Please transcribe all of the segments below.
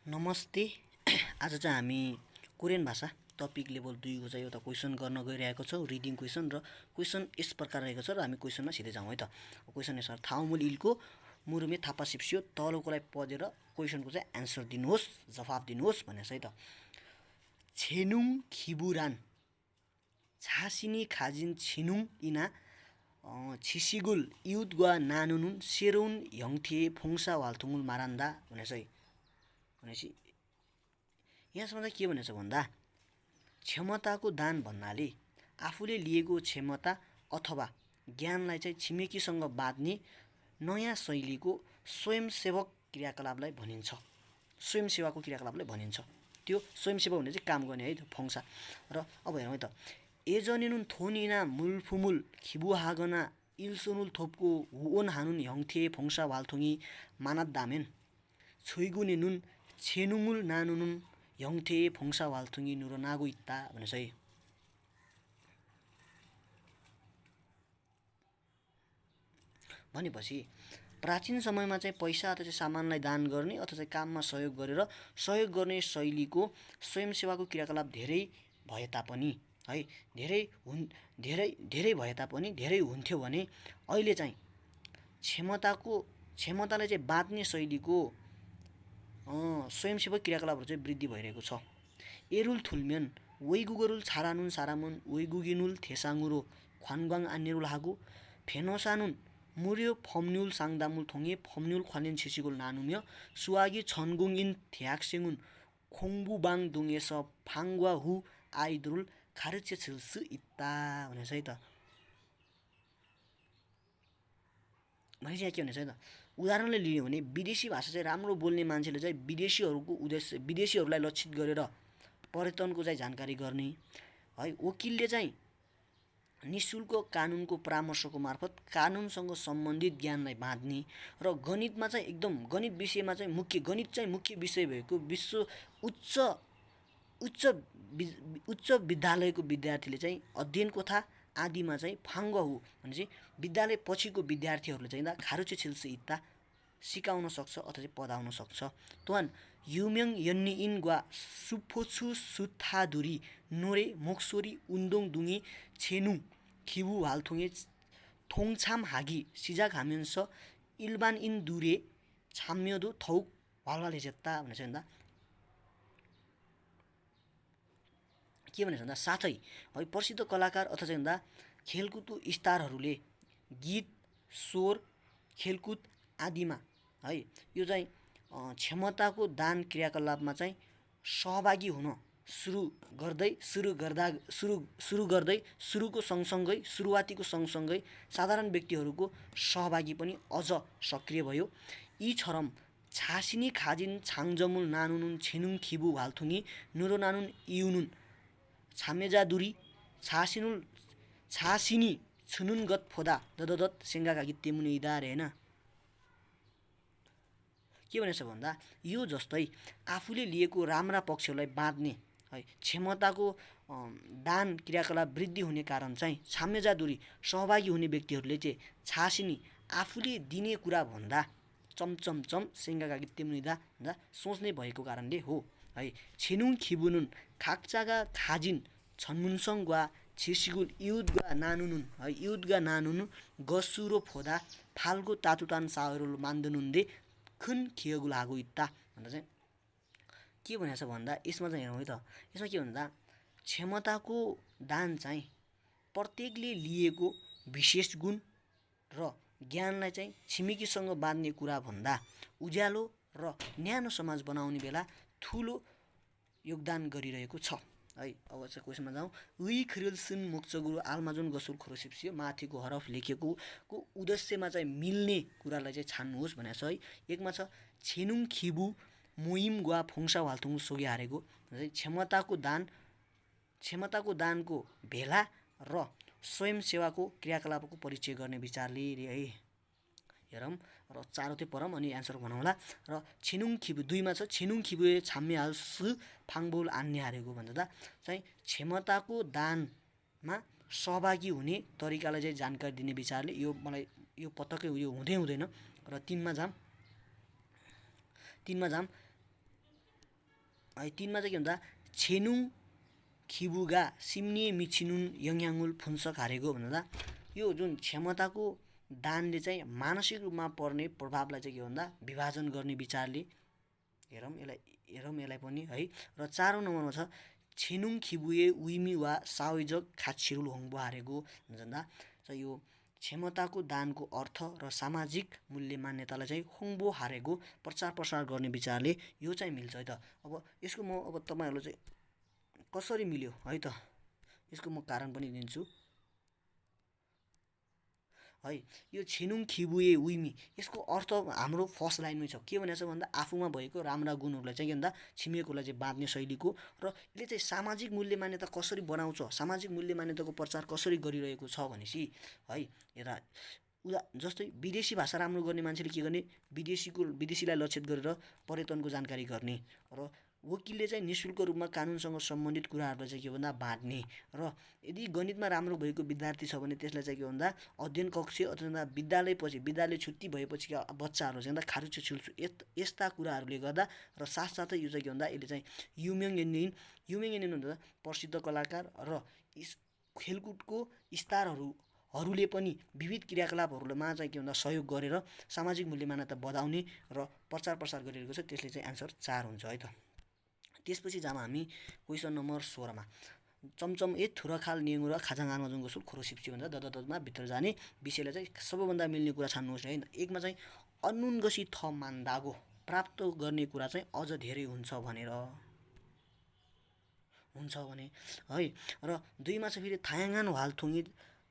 नमस्ते। आज चाहिँ हामी कोरियन भाषा टपिक लेभल 2 को चाहिँ एउटा क्वेसन गर्न गइरहेको छौँ, रिडिङ क्वेसन। र क्वेसन यस प्रकार रहेको छ र हामी क्वेसनमा सिधै जाउँ है त। क्वेसन यसमा थाउमुल इलको मुरुमे थापा सिप्सियो तलकोलाई पढेर क्वेसनको चाहिँ एन्सर दिनुहोस्, जवाफ दिनुहोस् भनेछ है त। छेनुङ खिबुरान छासिनी खाजिन छिनुङ इना छिसिगुल युदगुवा नानुनुन सेरुन यङथे फोङसा वाल्थुङुल मारान्दा भनेछ है। भनेपछि यहाँसम्म चाहिँ के भनेछ भन्दा क्षमताको दान भन्नाले आफूले लिएको क्षमता अथवा ज्ञानलाई चाहिँ छिमेकीसँग बाँड्ने नयाँ शैलीको स्वयंसेवक क्रियाकलापलाई भनिन्छ। स्वयंसेवाको क्रियाकलापलाई भनिन्छ। त्यो स्वयंसेवा भने चाहिँ काम गर्ने है त, फोङसा। र अब हेरौँ है त। एजनिनुन थोनिना मुलफुमुल खिबुहागना इल्सोनुल थोपको हुओन हानुन हङथे फोङसा वाल्थुङी मानात दामेन छोइगुनिनुन छेनुङुल नानुनुन यङथे फोङसा वाल्थुङी नुरो नागु इत्ता भनेछ है। भनेपछि प्राचीन समयमा चाहिँ पैसा अथवा चाहिँ सामानलाई दान गर्ने अथवा चाहिँ काममा सहयोग गरेर सहयोग गर्ने शैलीको स्वयंसेवाको क्रियाकलाप धेरै भए तापनि है धेरै भए तापनि धेरै हुन्थ्यो भने अहिले चाहिँ क्षमतालाई चाहिँ बाँड्ने शैलीको स्वयंसेवक क्रियाकलापहरू चाहिँ वृद्धि भइरहेको छ। एरुल थुल्मेन वैगुगरुल छारानुन सारामुन वैगुगिनुल थेसाङुरो ख्वानग्वाङ आन्नेरुल हागु फेनोसानुन मुर्यो फम्न्युल साङदामुल थोङे फम्न्युल ख्वानेन छिसिगुल नानुम्य सुवागी छनगुङ इन थ्याक्सेङुन खोङबुबाङ दुङेस फाङ्गवा हु आइद्रुल खारुचे छिल्सु इत्ता भनेछ है त। भने चाहिँ के भनेछ है त, उदाहरणले लियो भने विदेशी भाषा चाहिँ राम्रो बोल्ने मान्छेले चाहिँ विदेशीहरूलाई लक्षित गरेर पर्यटनको चाहिँ जानकारी गर्ने है। वकिलले चाहिँ निशुल्क कानुनको परामर्शको मार्फत कानुनसँग सम्बन्धित ज्ञानलाई बाँड्ने र गणितमा चाहिँ एकदम गणित विषयमा चाहिँ मुख्य विषय भएको उच्च विद्यालयको विद्यार्थीले चाहिँ अध्ययन कथा आदिमा चाहिँ फाङ्गहु भने चाहिँ विद्यालय पछिको विद्यार्थीहरूले चाहिँ खारुचे छिल्स इत्ता सिकाउन सक्छ अथवा चाहिँ पढाउन सक्छ। तोहान युम्यङ यन्नी इन ग्वा सुफोछु सुथादुरी नोरे मोक्सोरी उन्दोङ दुङी छेनुङ खिबु हालथुङे थोङछाम हागी सिजाक हामेन्स इल्बान इन दुरे छाम्यदो थौक वालवाले जेत्ता भनेछ भन्दा के भनेछ भन्दा साथै है प्रसिद्ध कलाकार अथवा चाहिँ भन्दा खेलकुद स्टारहरूले गीत स्वर खेलकुद आदिमा है यो चाहिँ क्षमताको दान क्रियाकलापमा चाहिँ सहभागी हुन सुरुको सँगसँगै साधारण व्यक्तिहरूको सहभागी पनि अझ सक्रिय भयो। यी छरम छासिनी खाजिन छाङजमुल नानुनुन छेनुङ खिबु हालथुङी नुरो नानुन इयुनुन छामेजादुरी छासिनी छुनुन गत फोदा दददत सेङ्गाकागी तेमुने इदारे हैन। के भनेछ भन्दा यो जस्तै आफूले लिएको राम्रा पक्षहरूलाई बाँड्ने है क्षमताको दान क्रियाकलाप वृद्धि हुने कारण चाहिँ छामेजादुरी सहभागी हुने व्यक्तिहरूले चाहिँ छासिनी आफूले दिने कुरा भन्दा चमचमचम सेङ्गाकागी तेमुनिदा भन्दा सोच्ने भएको कारणले हो है। छेनुङ खिबुनुन खाक्चागा खाजिन छन्मुनसङ वा छिसिगुल युदगा नानुनुन गसुरो फोदा फाल्गो तातुतान सावरुल मान्दनुन्दे खुन खियगुल हागु इत्ता भन्दा चाहिँ के भनेछ भन्दा यसमा चाहिँ हेरौँ है त। यसमा के भन्दा क्षमताको दान चाहिँ प्रत्येकले लिएको विशेष गुण र ज्ञानलाई चाहिँ छिमेकीसँग बाँड्ने कुरा भन्दा उज्यालो र न्यानो समाज बनाउने बेला ठुलो योगदान गरिरहेको छ है। अब चाहिँ क्वेसनमा जाउँ। उही खिरलसुन मोक्चगुरु आलमाजुन गसुल खोरोसिप्सियो माथिको हरफ लेखेको उद्देश्यमा चाहिँ मिल्ने कुरालाई चाहिँ छान्नुहोस् भनेको छ है। एकमा छ छेनुङ खिबु मोइम ग्वा फोङसा वाल्थुङ सोगे हारेको क्षमताको दानको भेला र स्वयंसेवाको क्रियाकलापको परिचय गर्ने विचारले है। हेरौँ र चारौँतै पढौँ अनि एन्सर भनौँला। र छेनुङ खिबु दुईमा छ छेनुङ खिबु छाम्मे हाल्सु फाङबोल आन्ने हारेको भन्दा चाहिँ क्षमताको दानमा सहभागी हुने तरिकालाई चाहिँ जानकारी दिने विचारले यो मलाई यो पटक्कै यो हुँदैन। र तिनमा जाम है 3मा चाहिँ के भन्दा छेनुङ खिबुगा सिम्ने मिछिनुन यङयाङुल फुन्स खारेको भन्दा यो जुन क्षमताको दानले चाहिँ मानसिक रूपमा पर्ने प्रभावलाई चाहिँ के भन्दा विभाजन गर्ने विचारले हेरौँ यसलाई पनि है। र 4औं नम्बरमा छ छेनुङ खिबुए उइमी वा साओइजक खाछिरुल होङबो हारेको भन्दा चाहिँ यो क्षमताको दानको अर्थ र सामाजिक मूल्य मान्यतालाई चाहिँ होङबो हारेको प्रचार प्रसार गर्ने विचारले यो चाहिँ मिल्छ है त। अब यसको म अब तपाईँहरूलाई चाहिँ कसरी मिल्यो है त यसको म कारण पनि दिन्छु है। यो छेनुङ खिबुए उइमी यसको अर्थ हाम्रो फर्स्ट लाइनमै छ के भनेको छ भन्दा आफूमा भएको राम्रा गुणहरूलाई चाहिँ के भन्दा छिमेकीलाई चाहिँ बाँध्ने शैलीको र यसले चाहिँ सामाजिक मूल्य मान्यता कसरी बनाउँछ सामाजिक मूल्य मान्यताको प्रचार कसरी गरिरहेको छ भनेपछि है हेर जस्तै विदेशी भाषा राम्रो गर्ने मान्छेले के गर्ने विदेशीलाई लक्षित गरेर पर्यटनको जानकारी गर्ने र वकिलले चाहिँ निःशुल्क रूपमा कानुनसँग सम्बन्धित कुराहरूलाई चाहिँ के भन्दा बाँड्ने र यदि गणितमा राम्रो भएको विद्यार्थी छ भने त्यसलाई चाहिँ के भन्दा अध्ययन कक्ष अथवा विद्यालय छुट्टी भएपछि बच्चाहरू चाहिँ खारुचो छिल्छु यस्ता कुराहरूले गर्दा र साथसाथै यो चाहिँ के भन्दा यसले चाहिँ युमेङ एन्डिन भन्दा प्रसिद्ध कलाकार र खेलकुदको स्टारहरूले पनि विविध क्रियाकलापहरूमा चाहिँ के भन्दा सहयोग गरेर सामाजिक मूल्य मान्यता बढाउने र प्रचार प्रसार गरिरहेको छ। त्यसले चाहिँ आन्सर 4 हुन्छ है त। त्यसपछि जाम हामी क्वेसन नम्बर 16मा चमचम ए थुरखाल नेङु र खाजाङ आमाजुङको सुल खोरो सिप्सी भन्दा ददमा भित्र जाने विषयलाई चाहिँ सबैभन्दा मिल्ने कुरा छान्नुहोस् है। एकमा चाहिँ अनुनगसी थ मान्दागो प्राप्त गर्ने कुरा चाहिँ अझ धेरै हुन्छ भने है। र 2मा चाहिँ फेरि थायाङान वालथुङी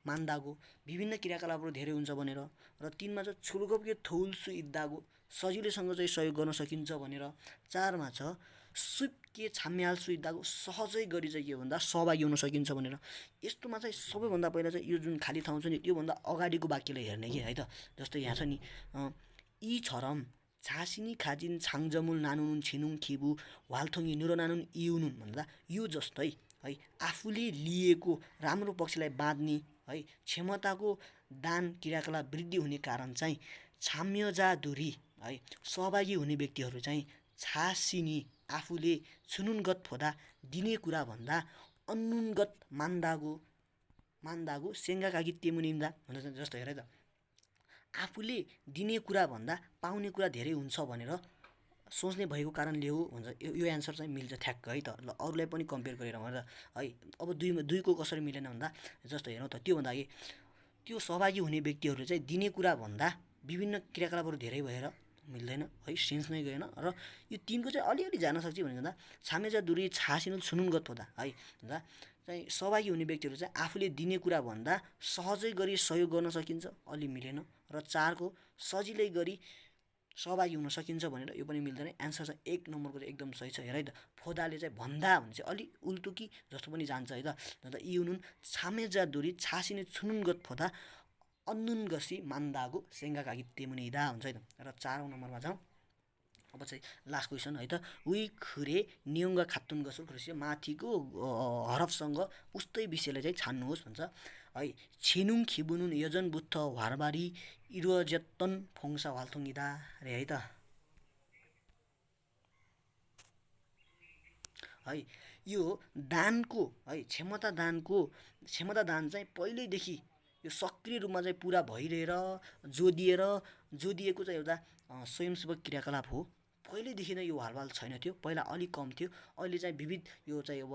मान्दागो विभिन्न क्रियाकलापहरू धेरै हुन्छ भनेर। र 3मा चाहिँ छुलगपके थौलसु इद्दागो सजिलैसँग चाहिँ सहयोग गर्न सकिन्छ भनेर। 4मा छ सुपके छाम्याल्सु इद्दागो सहजै गरी चाहिँ के भन्दा सहभागी हुन सकिन्छ भनेर। यस्तोमा चाहिँ सबैभन्दा पहिला चाहिँ यो जुन खाली ठाउँ छ नि त्योभन्दा अगाडिको वाक्यलाई हेर्ने कि है त। जस्तै यहाँ छ नि यी छरम झासिनी खाजिन छाङजमुल नानुन छिनुङ खिबु वालथुङी नुरो नानुन इउनुन भन्दा यो जस्तै है आफूले लिएको राम्रो पक्षलाई बाँध्ने है क्षमताको दान क्रियाकलाप वृद्धि हुने कारण चाहिँ छाम्यजादुरी है सहभागी हुने व्यक्तिहरू चाहिँ छासिनी आफूले छुनुनगत फोदा दिने कुरा भन्दा अन्नुनगत मान्दागो सेङ्गा कागी तेमुनिम्दा भन्छ। जस्तो हेर त आफूले दिने कुरा भन्दा पाउने कुरा धेरै हुन्छ भनेर सोच्ने भएको कारणले हो भन्छ। यो एन्सर चाहिँ मिल्छ ठ्याक्क है त। ल अरूलाई पनि कम्पेयर गरेर भनेर है। अब 2को कसरी मिलेन भन्दा जस्तो हेरौँ त त्योभन्दा अघि त्यो सहभागी हुने व्यक्तिहरूले चाहिँ दिने कुरा भन्दा विभिन्न क्रियाकलापहरू धेरै भएर मिल्दैन है सेन्स नै गएन। र यो 3को चाहिँ अलिअलि जान सक्छ भने भन्दा छामेजा दुरी छासिनु छुनुनगत हुँदा है भन्दा चाहिँ सहभागी हुने व्यक्तिहरू चाहिँ आफूले दिने कुरा भन्दा सहजै गरी सहयोग गर्न सकिन्छ अलि मिलेन। र 4को सजिलै गरी सहभागी हुन सकिन्छ भनेर यो पनि मिल्दैन। एन्सर चाहिँ 1 नम्बरको चाहिँ एकदम सही छ हेर है त। फोदाले चाहिँ भन्दा भने चाहिँ अलि उल्टो कि जस्तो पनि जान्छ है त। अन्त इउनुन छामेजा दुरी छासिने छुनुनगत फोदा अन्नुनगसी मान्दागो सेङ्गा कागी तेमुनिदा हुन्छ है त। र 4औं नम्बरमा जाउँ। अब चाहिँ लास्ट क्वेसन है त उही खुरे नियङ्गा खातुन गसुल खुसी माथिको हरफसँग उस्तै विषयलाई चाहिँ छान्नुहोस् भन्छ है। छिनुङ खिबुनुन यजन बुत्थ वारबारी इरुजतन फोङसा वाल्थुङिदा रे है त है। यो दानको है क्षमता दान चाहिँ पहिल्यैदेखि यो सक्रिय रूपमा चाहिँ पुरा भइरहेर जोडिएको चाहिँ एउटा स्वयंसेवक क्रियाकलाप हो। पहिल्यैदेखि नै यो हालबाल छैन थियो पहिला अलिक कम थियो। अहिले चाहिँ विविध यो चाहिँ अब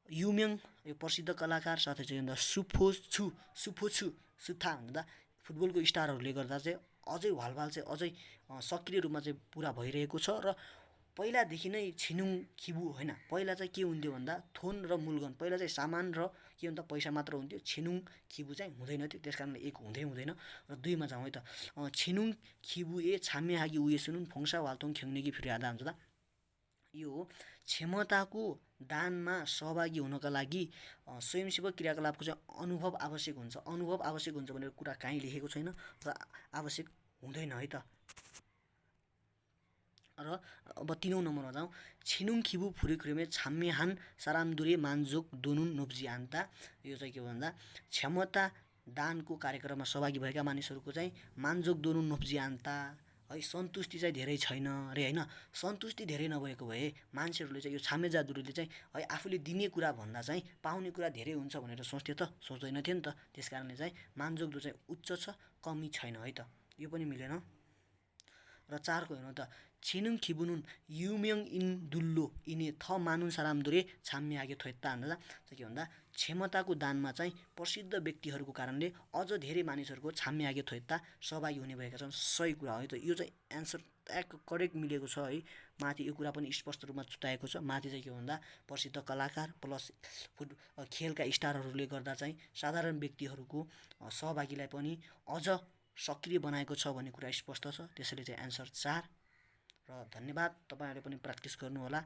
युम्यङ यो प्रसिद्ध कलाकार साथै चाहिँ सुफोछु सुथा भन्दा फुटबलको स्टारहरूले गर्दा चाहिँ अझै हालबाल चाहिँ अझै सक्रिय रूपमा चाहिँ पुरा भइरहेको छ। र पहिलादेखि नै छिनुङ खिबु होइन पहिला चाहिँ के हुन्थ्यो भन्दा थोन र मुलगन पहिला चाहिँ सामान र के भन्दा पैसा मात्र हुन्थ्यो। छिनुङ खिबु चाहिँ हुँदैन थियो त्यस कारणले 1 हुँदैन। र 2मा जाउँ है त छिनुङ खिबु ए छामे हागी उयो सुनुन फोङसा वाल्थोङ खेङ्नेकी फिर्यादा हुन्छ त। यो क्षमताको दानमा सहभागी हुनका लागि स्वयंसेवक क्रियाकलापको चाहिँ अनुभव आवश्यक हुन्छ भनेर कुरा कहीँ लेखेको छैन र आवश्यक हुँदैन है त। र अब 3औं नम्बरमा जाउँ छिनुङ खिबु फुरिखुरिमे छाम्मेहान सारामदुरे मान्जोक दोनुन नोब्जी आन्ता यो चाहिँ के भन्दा क्षमता दानको कार्यक्रममा सहभागी भएका मानिसहरूको चाहिँ मान्जोक दोनुन नोब्जी आन्ता है सन्तुष्टि चाहिँ धेरै छैन अरे होइन। सन्तुष्टि धेरै नभएको भए मान्छेहरूले चाहिँ यो छामे जादुरीले चाहिँ है आफूले दिने कुरा भन्दा चाहिँ पाउने कुरा धेरै हुन्छ भनेर सोच्थ्यो त, सोच्दैन थियो नि त। त्यस कारणले चाहिँ मानजोग्दो चाहिँ उच्च छ, कमी छैन है त, यो पनि मिलेन। र 4को हेर्नु त, छिनुङ खिबुनुन युम्यङ इन दुल्लो इने थ मानुन सारामदुरे छाम्मे आगे थोइत्ता भन्दा चाहिँ के भन्दा क्षमताको दानमा चाहिँ प्रसिद्ध व्यक्तिहरूको कारणले अझ धेरै मानिसहरूको छाम्मे आगे थोइत्ता सहभागी हुने भएका छन्। सही कुरा हो है त, यो चाहिँ एन्सर ट्याक्क करेक्ट मिलेको छ है। माथि यो कुरा पनि स्पष्ट रूपमा छुट्याएको छ। माथि चाहिँ के भन्दा प्रसिद्ध कलाकार प्लस खेलका स्टारहरूले गर्दा चाहिँ साधारण व्यक्तिहरूको सहभागीलाई पनि अझ सक्रिय बनाएको छ भन्ने कुरा स्पष्ट छ। त्यसैले चाहिँ एन्सर 4। र धन्यवाद, तपाईँहरूले पनि प्र्याक्टिस गर्नुहोला।